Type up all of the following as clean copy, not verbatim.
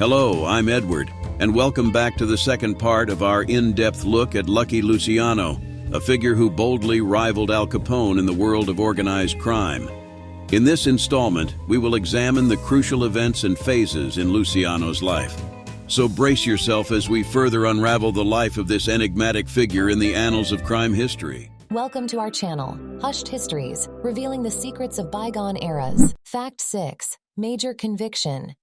Hello, I'm Edward, and welcome back to the second part of our in-depth look at Lucky Luciano, a figure who boldly rivaled Al Capone in the world of organized crime. In this installment, we will examine the crucial events and phases in Luciano's life. So brace yourself as we further unravel the life of this enigmatic figure in the annals of crime history. Welcome to our channel, Hushed Histories, revealing the secrets of bygone eras. Fact 6. Major conviction.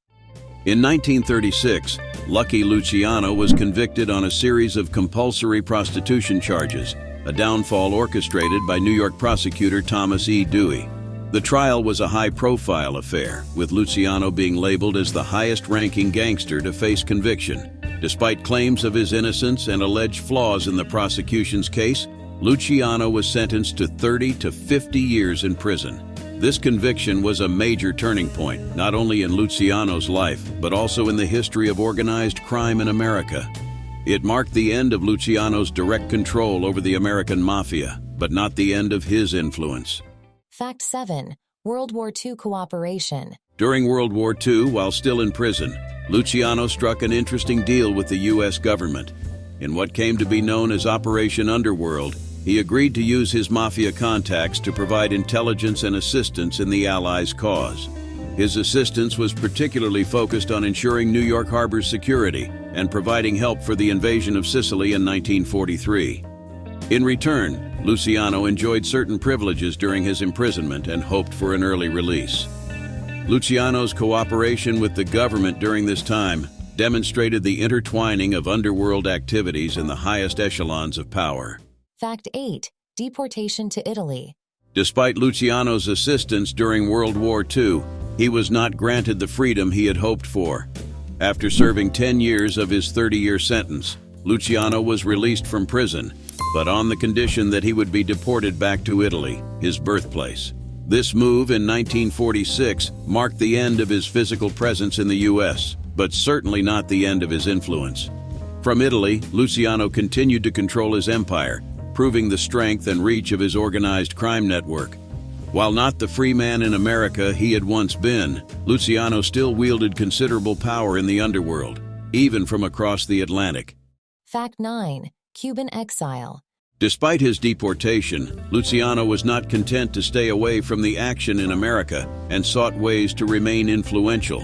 In 1936, Lucky Luciano was convicted on a series of compulsory prostitution charges, a downfall orchestrated by New York prosecutor Thomas E. Dewey. The trial was a high-profile affair, with Luciano being labeled as the highest-ranking gangster to face conviction. Despite claims of his innocence and alleged flaws in the prosecution's case, Luciano was sentenced to 30 to 50 years in prison. This conviction was a major turning point, not only in Luciano's life, but also in the history of organized crime in America. It marked the end of Luciano's direct control over the American mafia, but not the end of his influence. Fact 7. World War II cooperation. During World War II, while still in prison, Luciano struck an interesting deal with the U.S. government. In what came to be known as Operation Underworld, he agreed to use his mafia contacts to provide intelligence and assistance in the Allies' cause. His assistance was particularly focused on ensuring New York Harbor's security and providing help for the invasion of Sicily in 1943. In return, Luciano enjoyed certain privileges during his imprisonment and hoped for an early release. Luciano's cooperation with the government during this time demonstrated the intertwining of underworld activities in the highest echelons of power. Fact 8. Deportation to Italy. Despite Luciano's assistance during World War II, he was not granted the freedom he had hoped for. After serving 10 years of his 30-year sentence, Luciano was released from prison, but on the condition that he would be deported back to Italy, his birthplace. This move in 1946 marked the end of his physical presence in the U.S., but certainly not the end of his influence. From Italy, Luciano continued to control his empire, proving the strength and reach of his organized crime network. While not the free man in America he had once been, Luciano still wielded considerable power in the underworld, even from across the Atlantic. Fact 9. Cuban exile. Despite his deportation, Luciano was not content to stay away from the action in America and sought ways to remain influential.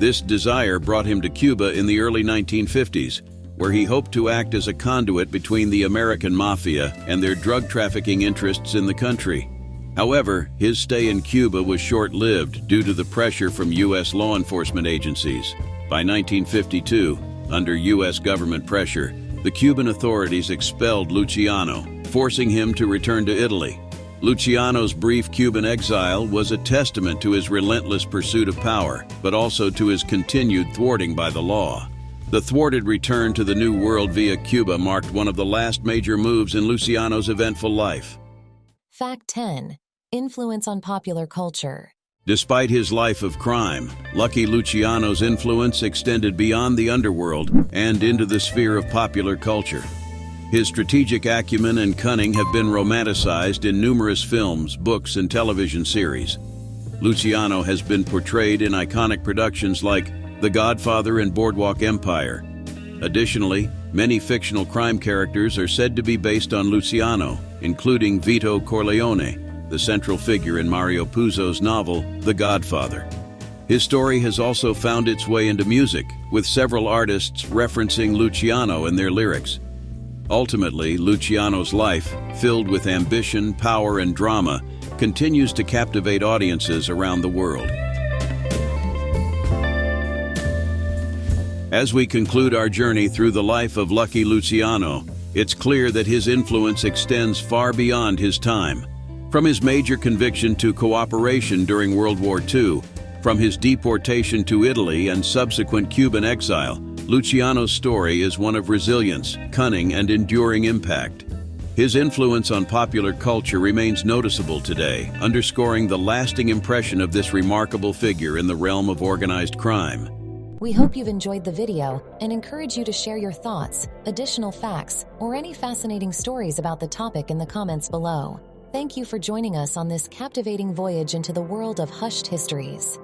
This desire brought him to Cuba in the early 1950s, where he hoped to act as a conduit between the American mafia and their drug trafficking interests in the country. However, his stay in Cuba was short-lived due to the pressure from U.S. law enforcement agencies. By 1952, under U.S. government pressure, the Cuban authorities expelled Luciano, forcing him to return to Italy. Luciano's brief Cuban exile was a testament to his relentless pursuit of power, but also to his continued thwarting by the law. The thwarted return to the New World via Cuba marked one of the last major moves in Luciano's eventful life. Fact 10. Influence on popular culture. Despite his life of crime, Lucky Luciano's influence extended beyond the underworld and into the sphere of popular culture. His strategic acumen and cunning have been romanticized in numerous films, books, and television series. Luciano has been portrayed in iconic productions like The Godfather and Boardwalk Empire. Additionally, many fictional crime characters are said to be based on Luciano, including Vito Corleone, the central figure in Mario Puzo's novel, The Godfather. His story has also found its way into music, with several artists referencing Luciano in their lyrics. Ultimately, Luciano's life, filled with ambition, power, and drama, continues to captivate audiences around the world. As we conclude our journey through the life of Lucky Luciano, it's clear that his influence extends far beyond his time. From his major conviction to cooperation during World War II, from his deportation to Italy and subsequent Cuban exile, Luciano's story is one of resilience, cunning, and enduring impact. His influence on popular culture remains noticeable today, underscoring the lasting impression of this remarkable figure in the realm of organized crime. We hope you've enjoyed the video and encourage you to share your thoughts, additional facts, or any fascinating stories about the topic in the comments below. Thank you for joining us on this captivating voyage into the world of hushed histories.